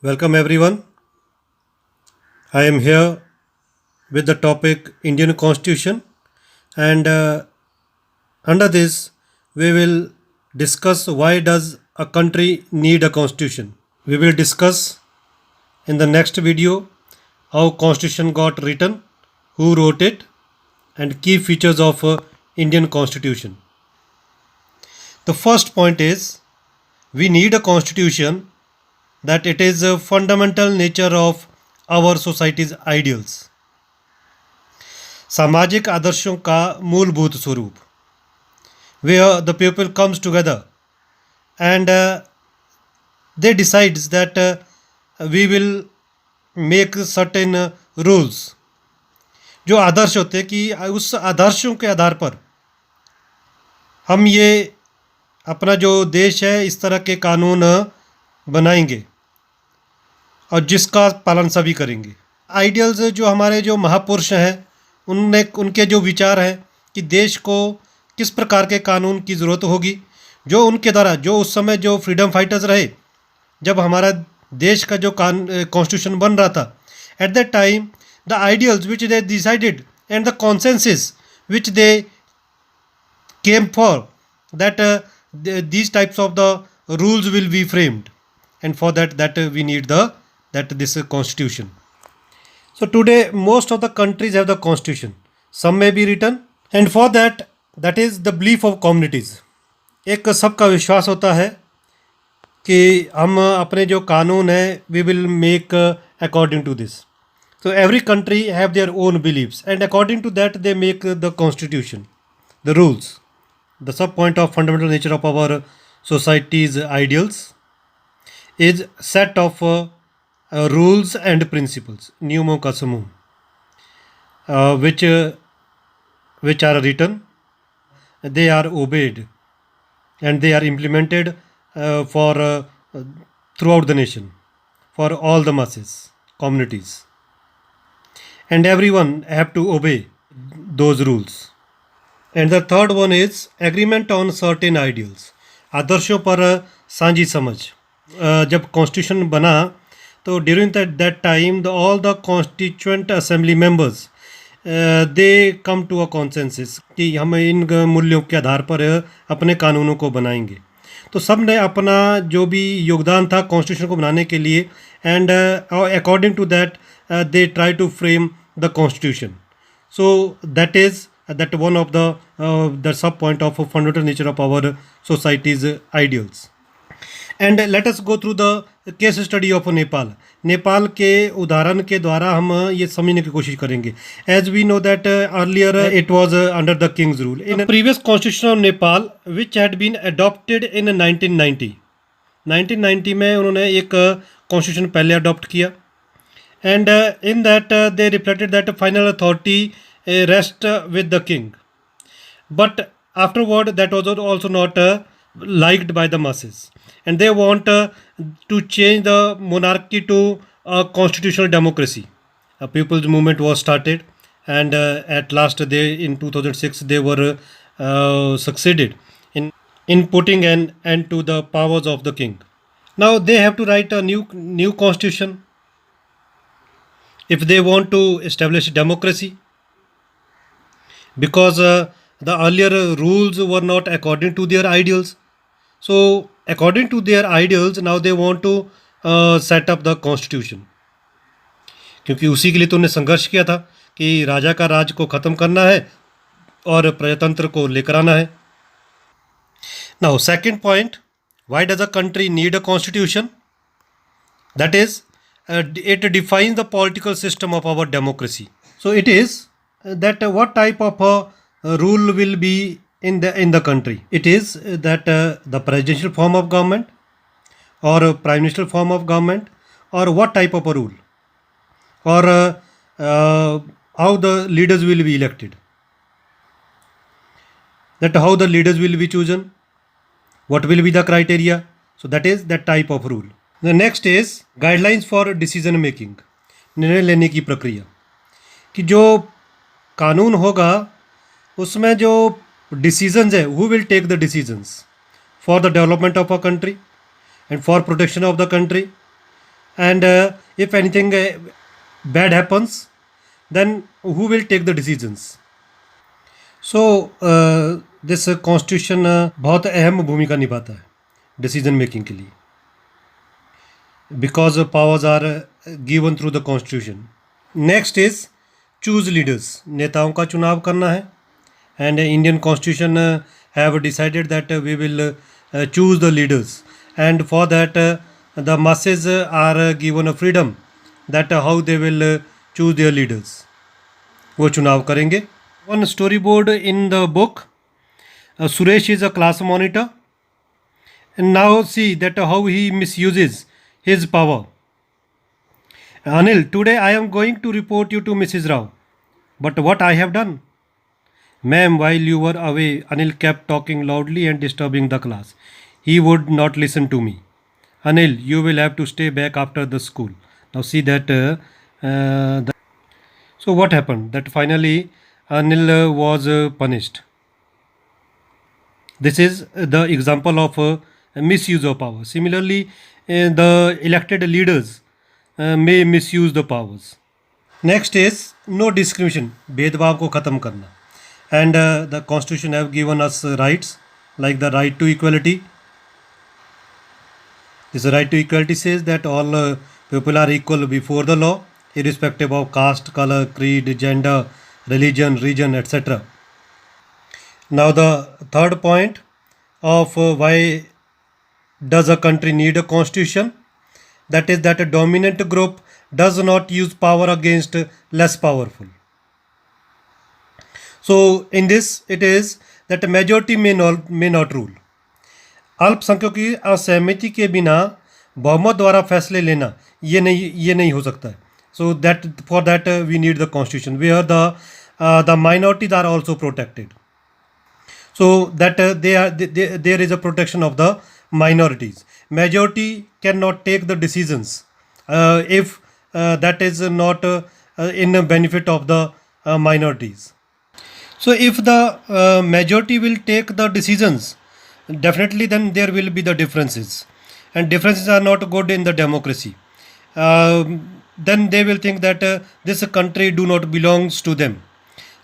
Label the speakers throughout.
Speaker 1: Welcome everyone. I am here with the topic Indian Constitution, and under this we will discuss why does a country need a constitution. We will discuss in the next video how constitution got written, who wrote it, and key features of Indian Constitution. The first point is we need a constitution that it is a fundamental nature of our society's ideals. सामाजिक आदर्शों का मूलभूत स्वरूप, where the people comes together and they decides that we will make certain rules. जो आदर्श होते हैं कि उस आदर्शों के आधार पर हम ये अपना जो देश है इस तरह के कानून बनाएंगे और जिसका पालन सभी करेंगे. आइडियल्स जो हमारे जो महापुरुष हैं उनने उनके जो विचार हैं कि देश को किस प्रकार के कानून की ज़रूरत होगी, जो उनके द्वारा जो उस समय जो फ्रीडम फाइटर्स रहे, जब हमारा देश का जो कॉन्स्टिट्यूशन बन रहा था, at that time the ideals which they decided and the consensus which they came for that these types of the rules will be framed, and for that we need this constitution. So today most of the countries have the constitution, some may be written, and for that is the belief of communities. एक सबका विश्वास होता है कि हम अपने जो कानून है we will make according to this. So every country have their own beliefs, and according to that they make the constitution, the rules. The sub point of fundamental nature of our society's ideals is set of rules and principles, नियमों का समूह, which are written, they are obeyed, and they are implemented for throughout the nation, for all the masses, communities, and everyone have to obey those rules. And the third one is agreement on certain ideals, आदर्शों पर साझी समझ. जब constitution बना तो during that time all the constituent assembly members they come to a consensus कि हम इन मूल्यों के आधार पर अपने कानूनों को बनाएंगे. तो सब ने अपना जो भी योगदान था कॉन्स्टिट्यूशन को बनाने के लिए, and according to that they try to frame the constitution. So that is that one of the sub point of fundamental nature of our society's ideals. And let us go through the case study of Nepal. Nepal के उदाहरण के द्वारा हम ये समझने की कोशिश करेंगे. As we know that earlier it was under the king's rule. In the previous constitution of Nepal which had been adopted in 1990. 1990 में उन्होंने एक कॉन्स्टिट्यूशन पहले अडॉप्ट किया, and in that they reflected that final authority rest with the king, but afterward that was also not liked by the masses, and they want to change the monarchy to a constitutional democracy. A people's movement was started, and at last they in 2006 they were succeeded in putting an end to the powers of the king. Now they have to write a new constitution if they want to establish democracy, because the earlier rules were not according to their ideals. So according to their ideals now they want to set up the constitution, क्योंकि उसी के लिए तो उन्हें संघर्ष किया था कि राजा का राज को ख़त्म करना है और प्रजातंत्र को लेकर आना है. Now second point, why does a country need a constitution? That is it defines the political system of our democracy. So it is that what type of rule will be in the country. It is that the presidential form of government or prime minister form of government, or what type of a rule, or how the leaders will be elected, that how the leaders will be chosen, what will be the criteria. So that is that type of rule. The next is guidelines for decision making, निर्णय लेने की प्रक्रिया, कि जो कानून होगा उसमें जो डिसीजंस है, who will take the decisions for the development of a country and for protection of the country, and if anything bad happens, then who will take the decisions? So this constitution बहुत अहम भूमिका निभाता है decision making के लिए, because powers are given through the constitution. Next is choose leaders. नेताओं का चुनाव करना है, and Indian constitution have decided that we will choose the leaders, and for that the masses are given a freedom that how they will choose their leaders. वो चुनाव करेंगे. One storyboard in the book, Suresh is a class monitor, and now see that how he misuses his power. Anil, today I am going to report you to Mrs. Rao. But what I have done? Ma'am, while you were away, Anil kept talking loudly and disturbing the class. He would not listen to me. Anil, you will have to stay back after the school. Now see that. So what happened? That finally Anil was punished. This is the example of misuse of power. Similarly, the elected leaders may misuse the powers. Next is no discrimination. भेदभाव को खत्म करना. And the constitution have given us rights like the right to equality. This right to equality says that all people are equal before the law, irrespective of caste, color, creed, gender, religion, region, etc. Now the third point of why does a country need a constitution, that is that a dominant group does not use power against less powerful. So in this it is that a majority may not rule. अल्पसंख्यकों की असहमति के बिना बहुमत द्वारा फैसले लेना ये नहीं हो सकता है. So that for that we need the constitution where the minorities are also protected. So that there is a protection of the minorities. Majority cannot take the decisions if that is not in the benefit of the minorities. So if the majority will take the decisions, definitely then there will be the differences, and differences are not good in the democracy. Then they will think that this country do not belongs to them.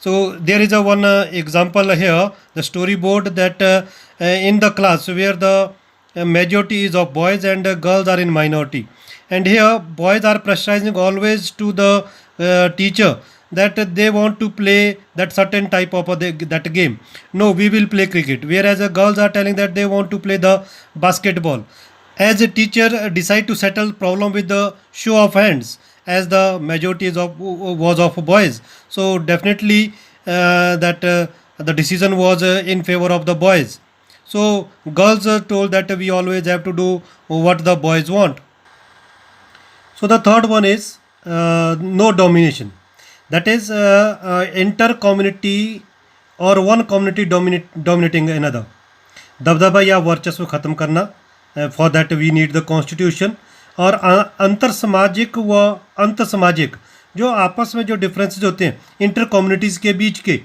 Speaker 1: So there is a one example here, the storyboard that in the class where the majority is of boys and girls are in minority, and here boys are pressurizing always to the teacher that they want to play that certain type of that game. No, we will play cricket. Whereas the girls are telling that they want to play the basketball. As a teacher decide to settle problem with the show of hands, as the majority was of boys. So definitely that the decision was in favor of the boys. So girls are told that we always have to do what the boys want. So the third one is no domination. That is inter-community or one community dominating another. दबदबा या वर्चस्व खत्म करना. For that we need the constitution. और अंतर सामाजिक व अंत सामाजिक जो आपस में जो डिफरेंसेस होते हैं इंटर कम्युनिटीज़ के बीच के,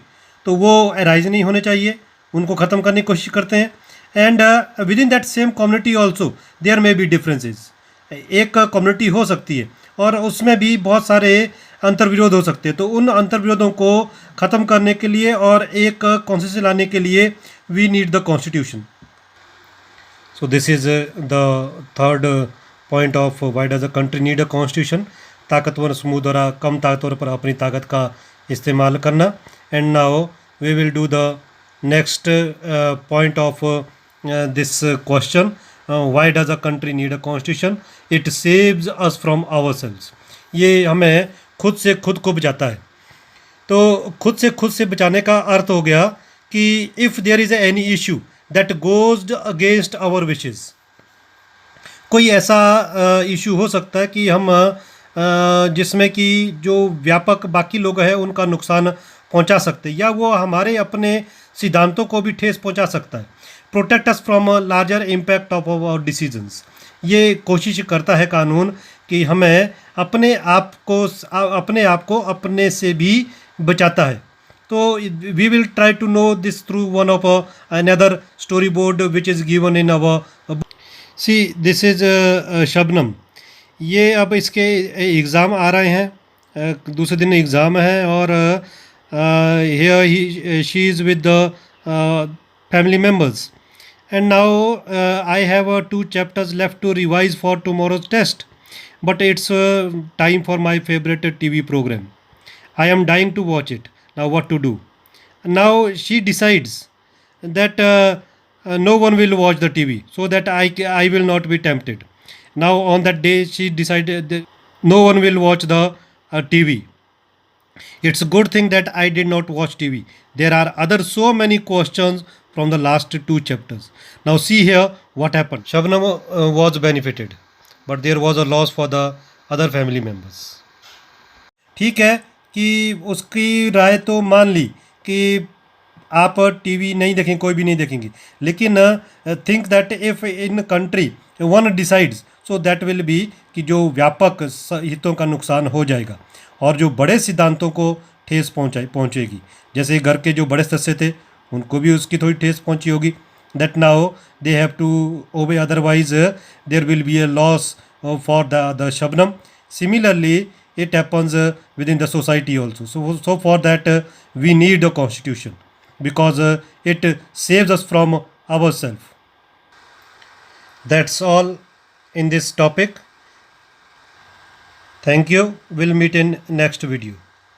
Speaker 1: तो वो अराइज नहीं होने चाहिए, उनको ख़त्म करने की कोशिश करते हैं. And within that same community also there may be differences. एक कम्युनिटी हो सकती है और उसमें भी बहुत सारे अंतर्विरोध हो सकते हैं, तो उन अंतर्विरोधों को ख़त्म करने के लिए और एक कॉन्स्टिट्यूशन लाने के लिए we need the constitution. So this is the third point of why does a country need a constitution. ताकतवर समूह द्वारा कम ताकतवर पर अपनी ताकत का इस्तेमाल करना. And now we will do the next point of this question. Why does a country need a constitution? It saves us from ourselves. ये हमें खुद से खुद को बचाता है. तो खुद से बचाने का अर्थ हो गया कि if there is any issue that goes against our wishes. कोई ऐसा इशू हो सकता है कि हम जिसमें कि जो व्यापक बाकी लोग हैं उनका नुकसान पहुंचा सकते हैं, या वो हमारे अपने सिद्धांतों को भी ठेस पहुंचा सकता है. Protect us from a larger impact of our decisions. ये कोशिश करता है कानून कि हमें अपने आप को अपने से भी बचाता है. तो we will try to know this through one of another story board which is given in our. See this is Shabnam. ये अब इसके एग्ज़ाम आ रहे हैं, दूसरे दिन एग्ज़ाम है, और here he she is with the family members, and now I have 2 chapters left to revise for tomorrow's test, but it's time for my favorite TV program. I am dying to watch it. Now what to do? Now she decides that no one will watch the TV, so that I will not be tempted. Now on that day she decided that no one will watch the TV. It's a good thing that I did not watch TV. There are other so many questions from the last 2 chapters. Now see here what happened. Shabnam was benefited, but there was a loss for the other family members. ठीक है कि उसकी राय तो मान ली कि आप TV नहीं देखेंगे, कोई भी नहीं देखेंगे, लेकिन think that if in country one decides, so that will be कि जो व्यापक हितों का नुकसान हो जाएगा और जो बड़े सिद्धांतों को ठेस पहुंचेगी। जैसे घर के जो बड़े सदस्य थे उनको भी उसकी थोड़ी ठेस पहुंची होगी, that now they have to obey, otherwise there will be a loss for the Shabnam. Similarly, it happens within the society also. So for that, we need a constitution, because it saves us from ourselves. That's all in this topic. Thank you. We'll meet in next video.